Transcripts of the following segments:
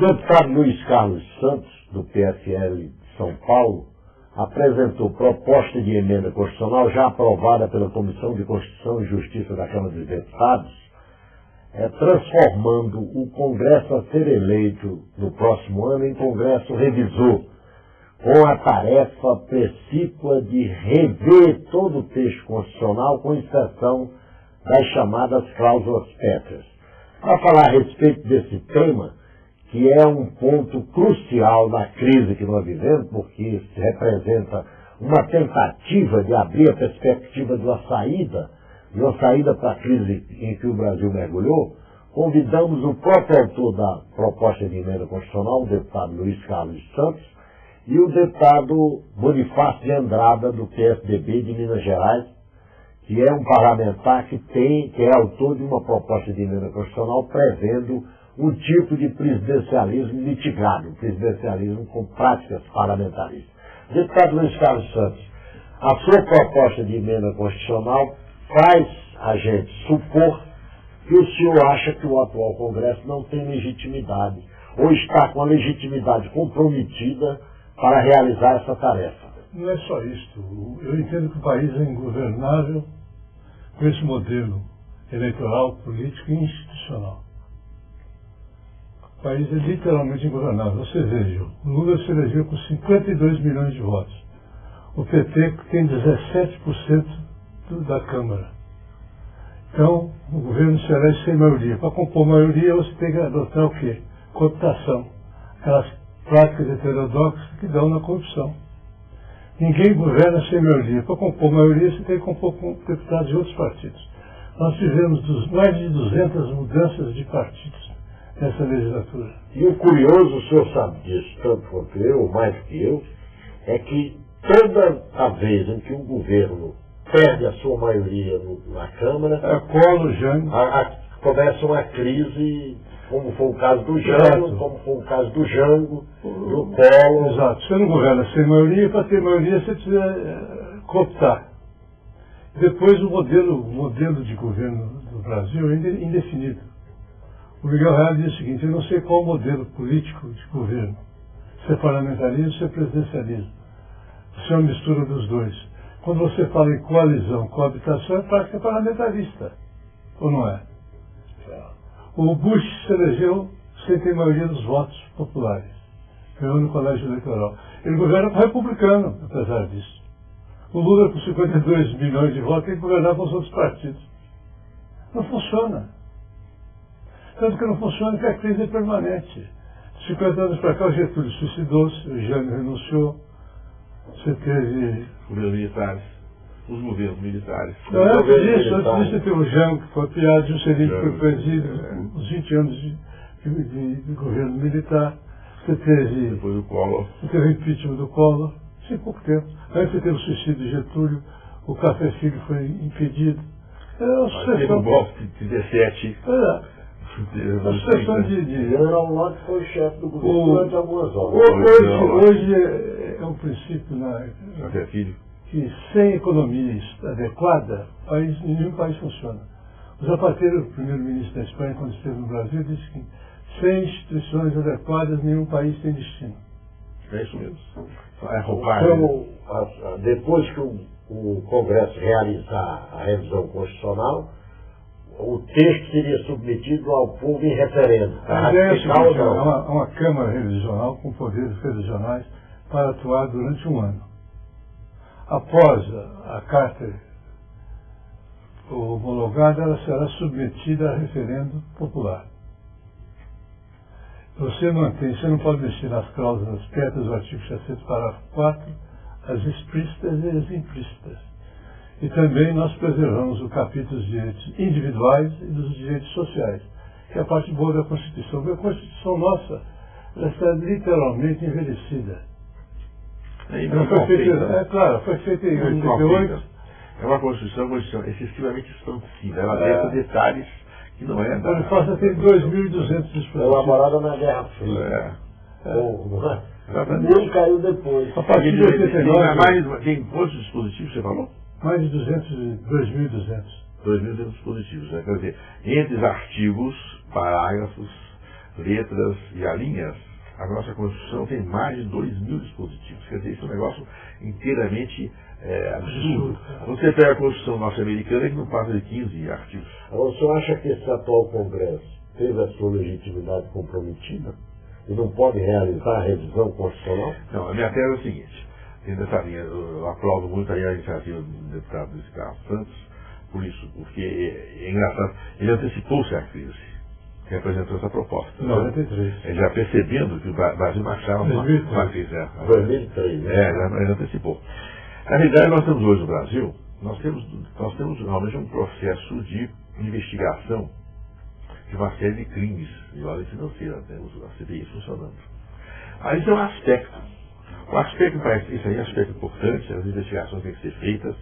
deputado Luiz Carlos Santos, do PSL de São Paulo, apresentou proposta de emenda constitucional já aprovada pela Comissão de Constituição e Justiça da Câmara dos Deputados, transformando o Congresso a ser eleito no próximo ano em Congresso revisor, com a tarefa precípua de rever todo o texto constitucional, com exceção das chamadas cláusulas pétreas. Para falar a respeito desse tema, que é um ponto crucial da crise que nós vivemos, porque representa uma tentativa de abrir a perspectiva de uma saída para a crise em que o Brasil mergulhou, convidamos o próprio autor da proposta de emenda constitucional, o deputado Luiz Carlos Santos, e o deputado Bonifácio de Andrada, do PSDB de Minas Gerais, que é um parlamentar que é autor de uma proposta de emenda constitucional prevendo um tipo de presidencialismo mitigado, presidencialismo com práticas parlamentaristas. Deputado Luiz Carlos Santos, a sua proposta de emenda constitucional faz a gente supor que o senhor acha que o atual Congresso não tem legitimidade, ou está com a legitimidade comprometida para realizar essa tarefa. Não é só isso. Eu entendo que o país é ingovernável com esse modelo eleitoral, político e institucional. O país é literalmente ingovernável. Você veja, o Lula se elegeu com 52 milhões de votos. O PT tem 17% da Câmara. Então, o governo se elege sem maioria. Para compor maioria, você tem que adotar o quê? Cooptação. Aquelas práticas heterodoxas que dão na corrupção. Ninguém governa sem maioria. Para compor maioria, você tem que compor com deputados de outros partidos. Nós tivemos mais de 200 mudanças de partidos nessa legislatura. E o curioso, o senhor sabe disso, tanto quanto eu, ou mais que eu, é que toda a vez em que um governo perde a sua maioria na Câmara, começa uma crise, como foi o caso do Jango, como foi o caso do Jango, do Collor. Exato. Você não governa sem maioria, para ter maioria você precisa cooptar. Depois o modelo de governo do Brasil é indefinido. O Miguel Real diz o seguinte: eu não sei qual modelo político de governo. Se é parlamentarismo, se é presidencialismo. Se é uma mistura dos dois. Quando você fala em coalizão, coabitação, é prática parlamentarista. Ou não é? O Bush se elegeu sem ter maioria dos votos populares. Ganhou no colégio eleitoral. Ele governa com republicano, apesar disso. O Lula, com 52 milhões de votos, tem que governar com os outros partidos. Não funciona. Tanto que não funciona que a crise é permanente. De 50 anos para cá, o Getúlio suicidou-se, o Jânio renunciou. Você teve os governos militares. Antes disso você teve o Jango, que foi piado, o Juscelino, que foi presidido, os 20 anos de governo militar. Você teve depois do Collor. Você teve o impeachment do Collor, sem pouco tempo. Aí você teve o suicídio de Getúlio, o Café Filho foi impedido. É uma sucessão. O golpe de 17. A sucessão de General Lott foi o chefe do governo durante algumas horas. Hoje é um princípio que sem economia adequada, nenhum país funciona. O Zapatero, o primeiro-ministro da Espanha, quando esteve no Brasil, disse que sem instituições adequadas, nenhum país tem destino. É isso mesmo. Então, depois que o Congresso realizar a revisão constitucional, o texto seria submetido ao povo em referendo. A ideia é uma Câmara Revisional com poderes revisionais para atuar durante um ano. Após a Carta homologada, ela será submetida a referendo popular. Você não pode mexer nas cláusulas pétreas do artigo 60, parágrafo 4, as explícitas e as implícitas. E também nós preservamos o capítulo dos direitos individuais e dos direitos sociais, que é a parte boa da Constituição. A Constituição nossa, ela está literalmente envelhecida. Foi feita em 88. É uma Constituição excessivamente expansiva. Ela deixa detalhes que não é. A Constituição tem 2.200 dispositivos. Elaborada na Guerra Fria. Nem caiu depois. A partir de 89. Tem quantos dispositivos você falou? Mais de 2.200. 2.200 dispositivos, né? Quer dizer, entre os artigos, parágrafos, letras e alíneas, a nossa Constituição tem mais de 2.000 dispositivos. Quer dizer, isso é um negócio inteiramente absurdo. Você pega a Constituição norte-americana que não passa de 15 artigos. Agora, o senhor acha que esse atual Congresso teve a sua legitimidade comprometida e não pode realizar a revisão constitucional? Não, a minha tese é o seguinte, nessa linha, eu aplaudo muito aí a iniciativa do deputado Luiz Carlos Santos, por isso, porque é engraçado, ele antecipou-se à crise, que apresentou essa proposta. 93. Já percebendo que o Brasil marchava uma crise. 2003. Ele antecipou. Na realidade, nós temos hoje no Brasil, nós temos realmente um processo de investigação de uma série de crimes de ordem financeira, temos a CPI funcionando. Mas isso é um aspecto. O aspecto, isso aí é um aspecto importante, as investigações têm que ser feitas,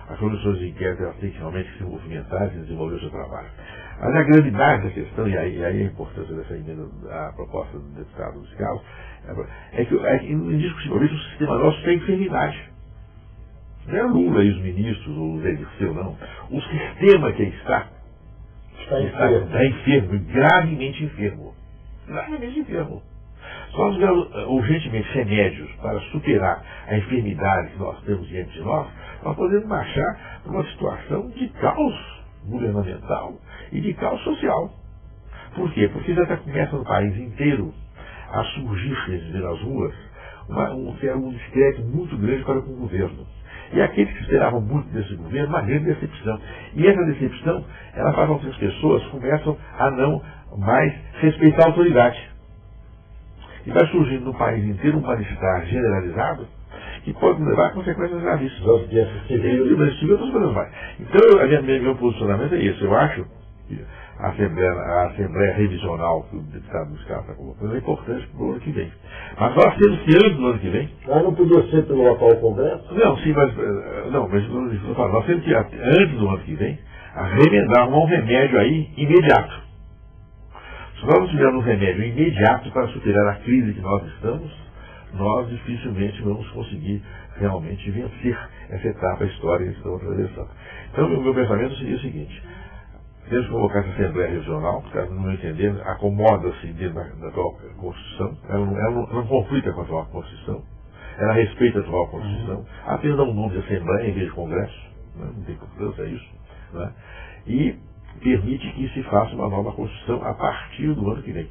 as comissões de inquérito elas têm que realmente se movimentar e desenvolver o seu trabalho. Mas a gravidade da questão, e aí a importância dessa emenda, a proposta do deputado Luiz Carlos, é que indiscutivelmente o sistema nosso tem enfermidade. Não é Lula e os ministros, ou o Zé Dirceu, não. O sistema que está enfermo, gravemente enfermo. Gravemente enfermo. Só nós ganhamos urgentemente remédios para superar a enfermidade que nós temos diante de nós podemos marchar para uma situação de caos governamental e de caos social. Por quê? Porque já começa no país inteiro a surgir, nas ruas, um descrédito muito grande para com o governo. E aqueles que esperavam muito desse governo, uma grande decepção. E essa decepção, ela faz com que as pessoas começam a não mais respeitar a autoridade. E vai surgindo no país inteiro um mal-estar generalizado que pode levar a consequências gravíssimas. Então, meu posicionamento é esse. Eu acho que a Assembleia Revisional que o deputado Luiz Carlos está colocando é importante para o ano que vem. Mas nós temos que, antes do ano que vem... Mas não podia ser pelo atual Congresso? Não, sim, mas nós temos que, antes do ano que vem, remendar um remédio aí imediato. Se nós não tivermos um remédio imediato para superar a crise que nós estamos, nós dificilmente vamos conseguir realmente vencer essa etapa histórica que estamos atravessando. Então, o meu pensamento seria o seguinte: temos que convocar essa Assembleia Regional, que, no meu entender, acomoda-se dentro da atual Constituição, ela não conflita com a atual Constituição, ela respeita a atual Constituição, apenas dá um nome de Assembleia em vez de Congresso, não tem importância, é isso, né? E permite que se faça uma nova Constituição a partir do ano que vem.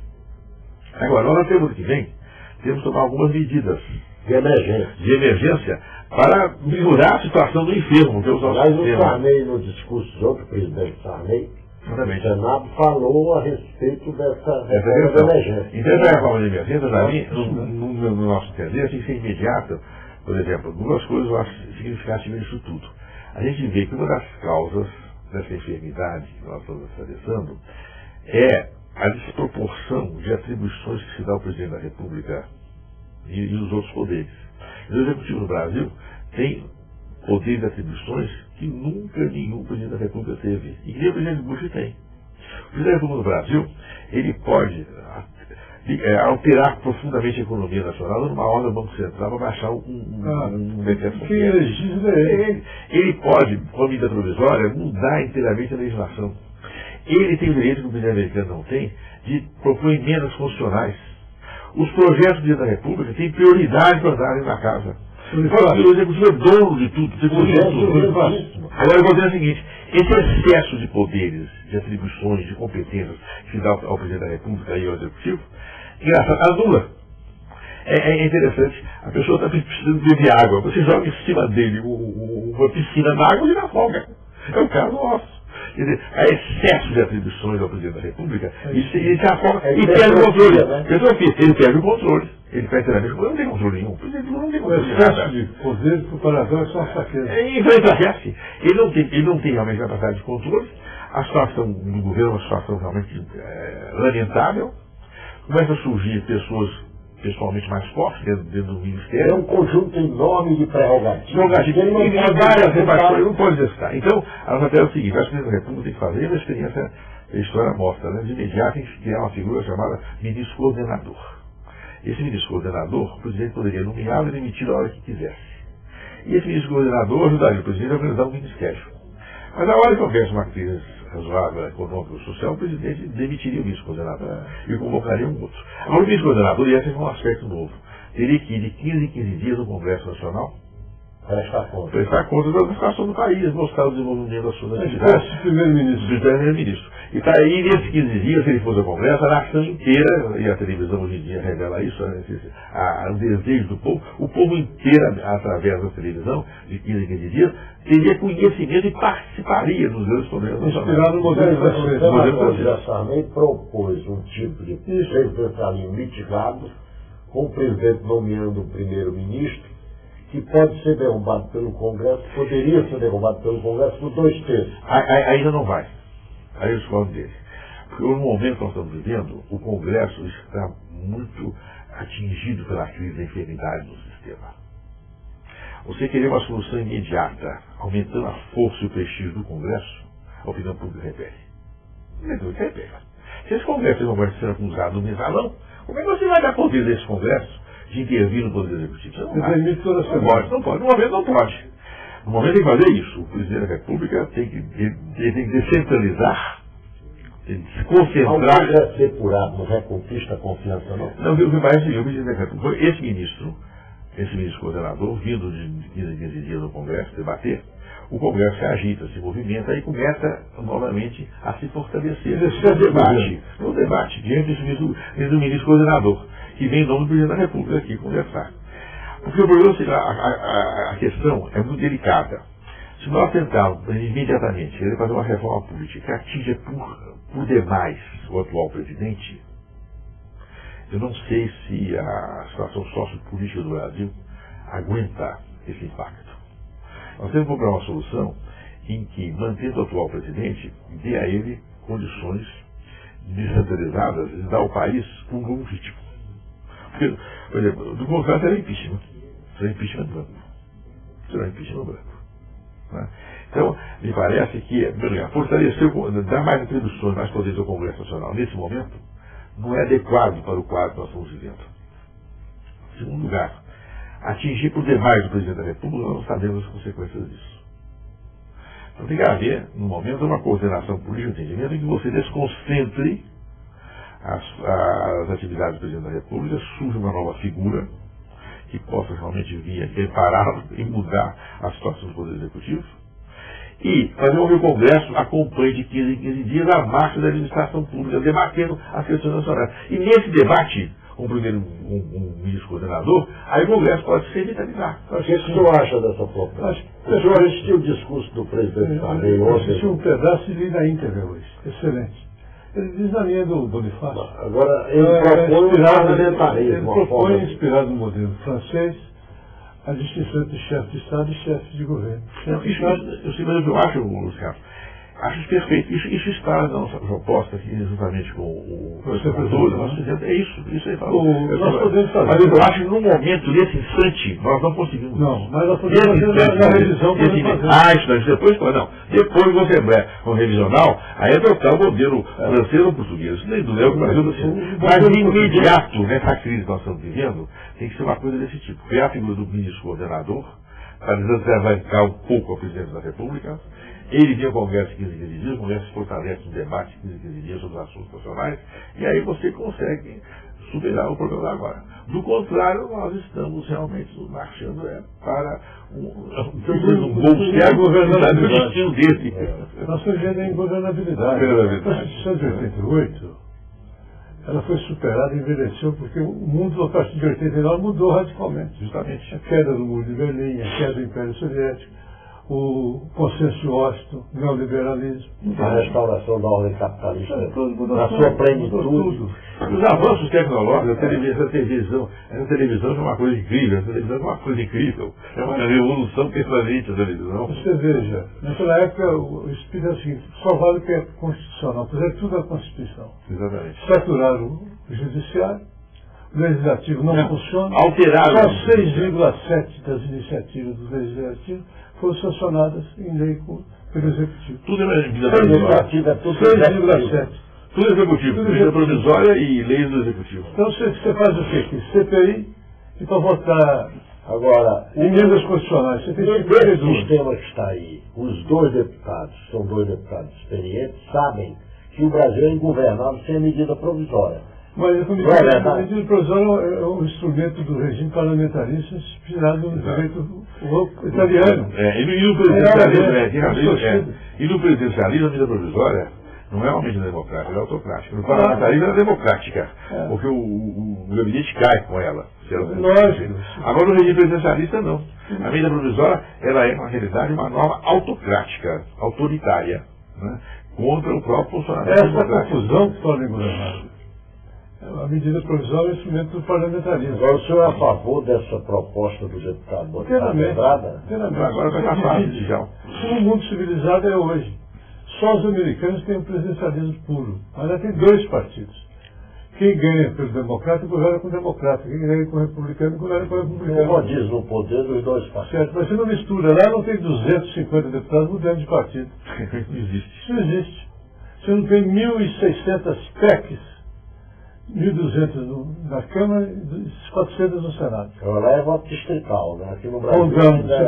Agora, nós até o ano que vem, temos que tomar algumas medidas de emergência para melhorar a situação do enfermo, que é o nosso sistema. Mas o Sarney, no discurso de outro presidente Sarney, o Senado falou a respeito dessa emergência. Então, a reforma de emergência, no nosso entender, tem que ser imediata. Por exemplo, duas coisas eu acho significativas nisso tudo. A gente vê que uma das causas dessa enfermidade que nós estamos atravessando é a desproporção de atribuições que se dá ao presidente da República e os outros poderes. O Executivo no Brasil tem poderes e atribuições que nunca nenhum presidente da República teve. E que nem o presidente Bush tem. O presidente da República do Brasil, ele pode alterar profundamente a economia nacional, dando uma ordem ao Banco Central para baixar um decreto. Ele pode, com a medida provisória, mudar inteiramente a legislação. Ele tem o direito que o presidente americano não tem de propor emendas constitucionais. Os projetos do presidente da República têm prioridade para andarem na casa. O Executivo é dono de tudo. Agora eu vou dizer o seguinte: esse excesso de poderes, de atribuições, de competências que se dá ao presidente da República e ao Executivo, anula. É interessante, a pessoa está precisando beber água, você joga em cima dele uma piscina d'água e ele afoga. É o caso nosso. Quer dizer, há excesso de atribuições ao presidente da República e ele se afoga e perde o controle. Ele perde o controle. Ele perde inteiramente o controle, não tem controle nenhum. O presidente não tem controle. O excesso de poder do parador é só uma fraqueza. Ele não tem realmente capacidade de controle. A situação do governo é uma situação realmente lamentável. Começa a surgir pessoas pessoalmente mais fortes dentro do Ministério. É um conjunto enorme de prerrogativas. Ele várias repartições, não pode exercitar. Então, a matéria é o seguinte: a presidente da República tem que fazer uma experiência, a história mostra, né? De imediato tem que criar uma figura chamada ministro coordenador. Esse ministro coordenador, o presidente poderia nomear e demitir a hora que quisesse. E esse ministro coordenador ajudaria o presidente a organizar um ministério. Mas a hora que houvesse uma crise razoável econômica ou social, o presidente demitiria o vice-coordenador e convocaria um outro. Agora, o vice-coordenador, e esse é um aspecto novo, teria que ir de 15 em 15 dias no Congresso Nacional prestar conta da situação do país, mostrar o desenvolvimento das suas atividades. Do primeiro-ministro. E tá aí, nesses 15 dias, se ele fosse ao Congresso, a nação inteira, e a televisão hoje em dia revela isso, o desejo do povo, o povo inteiro, através da televisão, de 15 em 15 dias, teria conhecimento e participaria dos grandes problemas nacionais. Inspirado no modelo francês. O senador Sarney propôs um tipo de presidencialismo mitigado, com o presidente nomeando o primeiro-ministro, que pode ser derrubado pelo Congresso, poderia ser derrubado pelo Congresso por 2/3. Ainda não vai. Aí eu discordo dele. Porque no momento que nós estamos vivendo, o Congresso está muito atingido pela crise da enfermidade no sistema. Você querer uma solução imediata, aumentando a força e o prestígio do Congresso, a opinião pública repele. Se esse Congresso não vai ser acusado no mensalão, como é que você vai dar poder desse Congresso de intervir no Poder Executivo? Você não pode. No momento não pode. No momento tem que fazer isso. O presidente da República tem que descentralizar, tem que se concentrar. Não pode ser apurado, não reconquista a confiança, não? Não, o que parece que o presidente da República foi esse ministro coordenador, vindo de 15 em 15 dias no Congresso debater. O Congresso se agita, se movimenta e começa novamente a se fortalecer. No debate, diante do ministro coordenador, que vem em nome do presidente da República aqui conversar. Porque o problema, a questão é muito delicada. Se nós tentarmos imediatamente querer fazer uma reforma política que atinja por demais o atual presidente, eu não sei se a situação sociopolítica do Brasil aguenta esse impacto. Nós temos que procurar uma solução em que, mantendo o atual presidente, dê a ele condições descentralizadas de dar ao país um novo ritmo. Porque, por exemplo, do contrário, será impeachment. Será impeachment branco. Né? Então, me parece que fortalecer, dar mais atribuições, mais poderes ao Congresso Nacional, nesse momento, não é adequado para o quadro que nós estamos vivendo. Em segundo lugar, atingir por demais o presidente da República, nós não sabemos as consequências disso. Então tem que haver, no momento, uma coordenação política de entendimento em que você desconcentre as atividades do presidente da República, surge uma nova figura que possa realmente vir a reparar e mudar a situação do Poder Executivo, e fazer com que o Congresso acompanhe de 15 em 15 dias a marcha da administração pública, debatendo as questões nacionais. E nesse debate, com o primeiro ministro coordenador, aí o Congresso pode se revitalizar. O que o senhor acha dessa proposta? O senhor assistiu o discurso do presidente Sarney ontem? Eu assisti um pedaço e li na íntegra hoje. Excelente. Ele diz na linha do Bonifácio. Agora, ele propõe inspirado no modelo francês, a distinção entre chefe de Estado e chefe de governo. Eu acho, Luiz Carlos, acho isso perfeito. Isso está na nossa proposta aqui, juntamente com o professor. Nós fizemos, isso aí falou. Nós podemos fazer. Mas eu acho que no momento, nesse instante, nós não conseguimos. Não, mas nós podemos fazer na revisão. Isso depois não. Depois você com o revisional, aí adotar o modelo francês ou português. Nem do Léo que o Brasil assim. Mas de imediato, nessa crise que nós estamos vivendo, tem que ser uma coisa desse tipo. Criar a figura do ministro coordenador, para desavançar um pouco ao presidente da República. Ele vem ao Congresso 15 em 15 dias, o Congresso fortalece um debate 15 em 15 dias sobre os assuntos nacionais, e aí você consegue superar o problema da agora. Do contrário, nós estamos realmente marchando para um bom cego no destino dele. Nós estamos vivendo em governabilidade. A Constituição de 88, ela foi superada e envelheceu porque o mundo, a partir de 89, mudou radicalmente. Justamente. A queda do Muro de Berlim, a queda do Império Soviético, o consenso de Washington, o neoliberalismo. A restauração da ordem capitalista na sua plenitude. Os avanços tecnológicos, a televisão é uma coisa incrível, é uma revolução permanente da televisão. Você veja, naquela época o espírito é o seguinte, só vale o que é constitucional, fazer tudo a Constituição. Exatamente. Saturaram o judiciário, o legislativo não funciona. Alteraram. Só 6,7% das iniciativas do legislativo foram sancionadas em lei pelo executivo. Tudo é legislativo, é tudo 6,7%. Tudo executivo, medida provisória e leis do executivo. Então você faz o quê? CPI, e para votar Agora, emendas constitucionais, você tem nesse sistema que está aí, os dois deputados, são dois deputados experientes, sabem que o Brasil é ingovernável sem medida provisória. Mas a medida provisória é um instrumento do regime parlamentarista inspirado no direito italiano. E no presidencialismo, a medida provisória não é uma medida democrática, ela é autocrática. No parlamentarismo ela é democrática, porque o gabinete cai com ela. Lógico. Agora no regime presidencialista não. A medida provisória ela é, na realidade, uma norma autocrática, autoritária, né, contra o próprio funcionamento democrático. Essa confusão que torna ingovernável. A medida provisória é um instrumento do parlamentarismo. Agora, o senhor é a favor dessa proposta do deputado Botarada? Agora vai estar fácil de já. O mundo civilizado é hoje. Só os americanos têm um presidencialismo puro. Mas já tem dois partidos. Quem ganha pelo democrata, governa com o democrata. Quem ganha com o republicano, governa com o republicano. Como diz no poder dos dois partidos. Certo, mas você não mistura. Lá não tem 250 deputados mudando de partido. Não existe. Isso não existe. Você não tem 1.600 PECs, 1.200 na Câmara e 400 no Senado. Agora lá é voto distrital, né? Aqui no Brasil.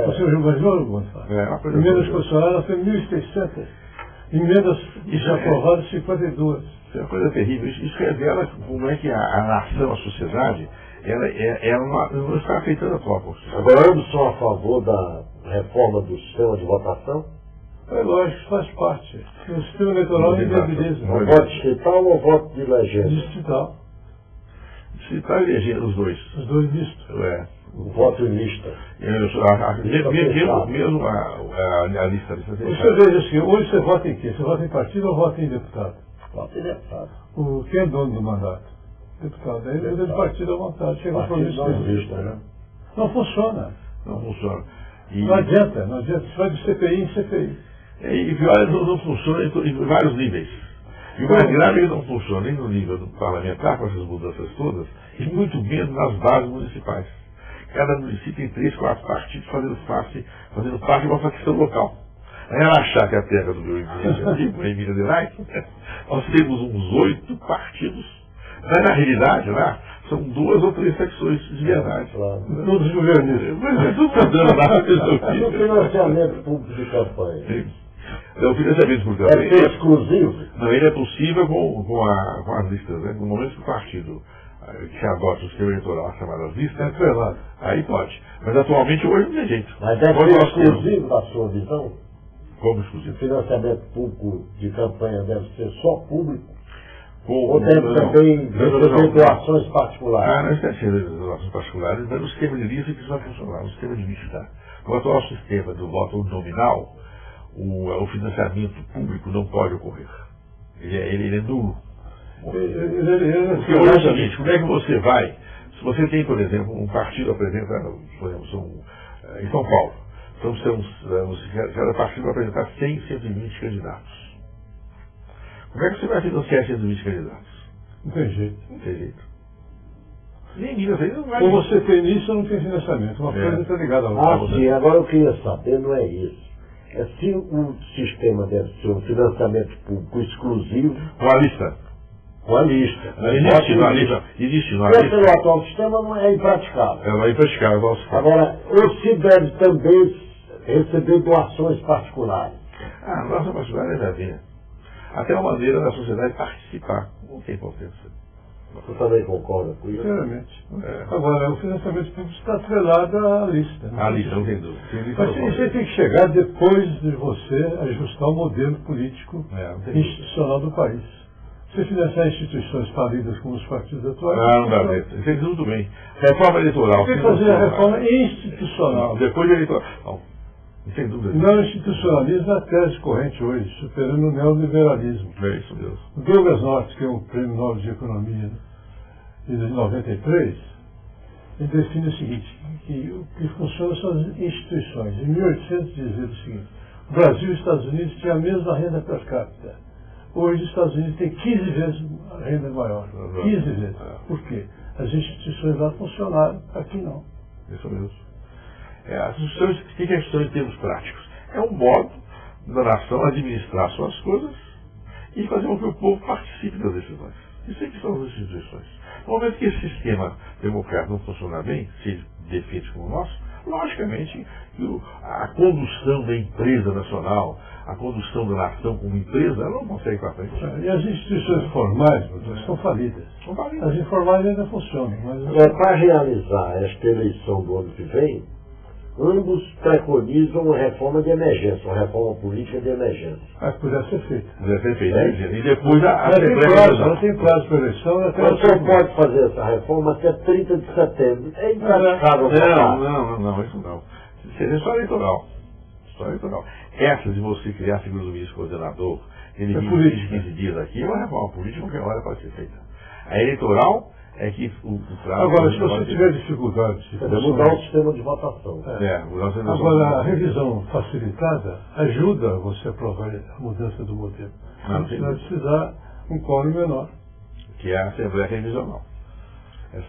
Você imaginou, Gonçalo? Emendas constitucionais, nós temos 1.600. Emendas já aprovadas, 52. Isso é uma coisa terrível. Isso revela como é que a nação, a sociedade, ela não está aceitando a atual Constituição. Agora, ambos são a favor da reforma do sistema de votação? É lógico, faz parte. O sistema eleitoral é inviabiliza. O voto distrital ou voto de legenda? Distrital. Distrital e legenda, os dois. Os dois mistos. O voto em lista. Mesmo a lista. Você veja assim, hoje você vota em quê? Você vota em partido ou vota em deputado? Voto em deputado. Quem é dono do mandato? Deputado. Ele é do partido à vontade. Chega para né? Não funciona. Não funciona. Não adianta. Você vai de CPI em CPI. E pior, não funciona em vários níveis. E o mais grave é que não funciona nem no nível do parlamentar, com essas mudanças todas, e muito menos nas bases municipais. Cada município tem 3, 4 partidos fazendo parte de uma facção local. Aí ela achar que a terra do meu em Minas Gerais, nós temos uns 8 partidos, mas na realidade lá são 2 ou 3 secções de verdade. Todos governistas. Mas é tudo dando lá. E o financiamento público de campanha? O financiamento por campanha é exclusivo? Não, ele é possível com as listas, né? No momento que o partido que adota o sistema eleitoral chamadas listas, aí pode. Mas atualmente hoje não tem jeito. Mas deve ser exclusivo da sua visão? Como exclusivo? O financiamento público de campanha deve ser só público? Ou deve também receber doações particulares? Nós temos que receber doações particulares, mas no esquema de lista que isso vai funcionar, no esquema de lista. No atual sistema do voto nominal, o financiamento público não pode ocorrer. Ele é nulo. Porque, honestamente, como é que você vai? Se você tem, por exemplo, um partido apresenta, por exemplo, em São Paulo, cada partido vai apresentar 100, 120 candidatos. Como é que você vai financiar 120 candidatos? Não tem jeito. Não tem jeito. Nem Minas aí não vai. Ou você tem isso ou não tem financiamento. Uma coisa está ligada a outra. Sim, agora eu queria saber, não é isso. É se o sistema deve ser um financiamento público exclusivo. Com a lista. Com a lista. Existe na lista. Pelo atual sistema não é impraticável. É impraticável. Agora, ou se deve também receber doações particulares. A doação particular deve haver. Até uma maneira da sociedade participar. Não tem importância. Você também concorda com isso? Sinceramente. Agora, o financiamento público está atrelado à lista. Né? A lista, não tem dúvida. Mas você tem que chegar depois de você ajustar o modelo político institucional do país. Se financiar instituições falidas como os partidos atuais... Não dá ver. Você diz muito bem. Reforma eleitoral. Tem que fazer a reforma institucional. Depois de eleitoral. Não tem dúvida. Não institucionalismo é a tese corrente hoje, superando o neoliberalismo. É isso mesmo. Douglas North, que é um prêmio Nobel de Economia de 93, ele define o seguinte, que o que funciona são as instituições. Em 1800 dizia o seguinte, o Brasil e os Estados Unidos têm a mesma renda per capita. Hoje os Estados Unidos têm 15 vezes a renda maior. 15 vezes. Por quê? As instituições lá funcionaram, aqui não. Isso mesmo. As instituições, o que é a instituição em termos práticos? É um modo da nação administrar suas coisas e fazer com que o povo participe das decisões. Isso é que são as instituições. No momento que esse sistema democrático não funcionar bem, se defende como o nosso, logicamente a condução da empresa nacional, a condução da nação como empresa, ela não consegue ir para frente. E as instituições formais estão falidas. As informais ainda funcionam. Mas... Para realizar esta eleição do ano que vem, ambos preconizam uma reforma de emergência, uma reforma política de emergência. Poderia ser feita. Poderia ser feita. E depois não tem prazo para eleição. Até o senhor pode fazer essa reforma até 30 de setembro. É impraticável. Não, isso não. Seria só eleitoral. Só eleitoral. Essa de você criar a figura do ministro coordenador, ele vive 15 dias aqui, é uma reforma política, qualquer hora pode ser feita. A eleitoral é que o prazo... Agora, se você tiver dificuldade... mudar o sistema de votação. Agora, a revisão facilitada ajuda você a aprovar a mudança do modelo. Você vai precisar um quórum menor. Que é a Assembleia Revisional. O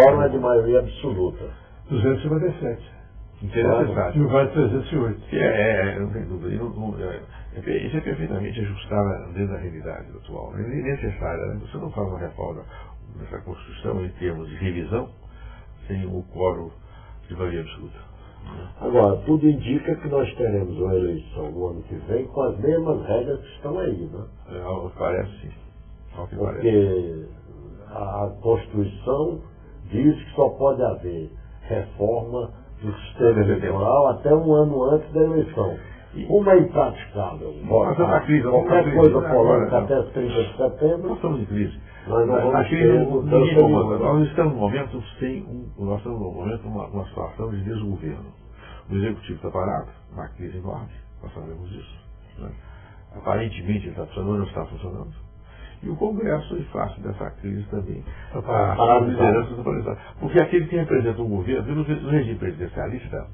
quórum é de maioria absoluta. 257. Interessante. E o VAR 308. Não tem dúvida. Isso é perfeitamente ajustável dentro da realidade atual. É necessário. Você não faz uma reforma nessa Constituição em termos de revisão sem o quórum de maioria absoluta. Agora, tudo indica que nós teremos uma eleição no ano que vem com as mesmas regras que estão aí, né? Parece sim. Porque a Constituição diz que só pode haver reforma do sistema eleitoral até um ano antes da eleição. Como é impraticável qualquer coisa polêmica até 30 de setembro, nós estamos em crise. Nós estamos no momento uma situação de desgoverno. O executivo está parado, uma crise enorme, nós sabemos disso. Né? Aparentemente ele está funcionando, não está funcionando. E o Congresso, em face dessa crise também, a liderança está paralisada. Porque aquele que representa o governo, no regime presidencialista,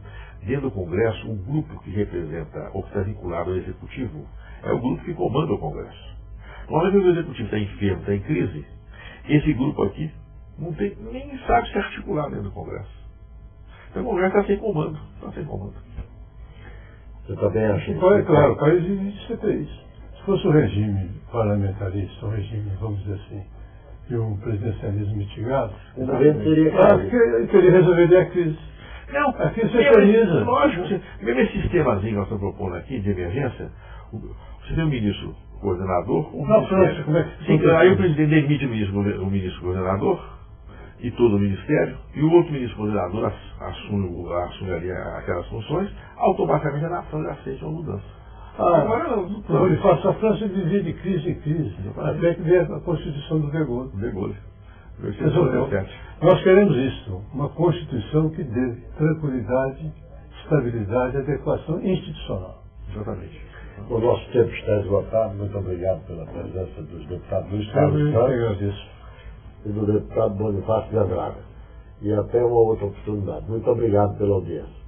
dentro do Congresso, o grupo que representa, ou que está vinculado ao Executivo, é o grupo que comanda o Congresso. No momento que o Executivo está enfermo, está em crise, esse grupo aqui não tem, nem sabe se articular dentro do Congresso. Então o Congresso está sem comando. Você também acha isso? Claro, o país existe CPIs. Se fosse um regime parlamentarista, um regime, vamos dizer assim, de um presidencialismo mitigado, ele teria resolvido a crise. Não, aqui você organiza. Lógico, mesmo esse sistemazinho que nós estamos propondo aqui de emergência, você tem um ministro coordenador, aí o presidente demite o ministro coordenador e todo o ministério, e o outro ministro coordenador assume ali aquelas funções, automaticamente a nação já aceita uma mudança. Ele faz a França vivia de crise em crise, até que veio a Constituição do De Gaulle. Nós queremos isso, uma Constituição que dê tranquilidade, estabilidade, adequação institucional. Exatamente. O nosso tempo está esgotado. Muito obrigado pela presença dos deputados Luiz Carlos Santos e do deputado Bonifácio de Andrade. E até uma outra oportunidade. Muito obrigado pela audiência.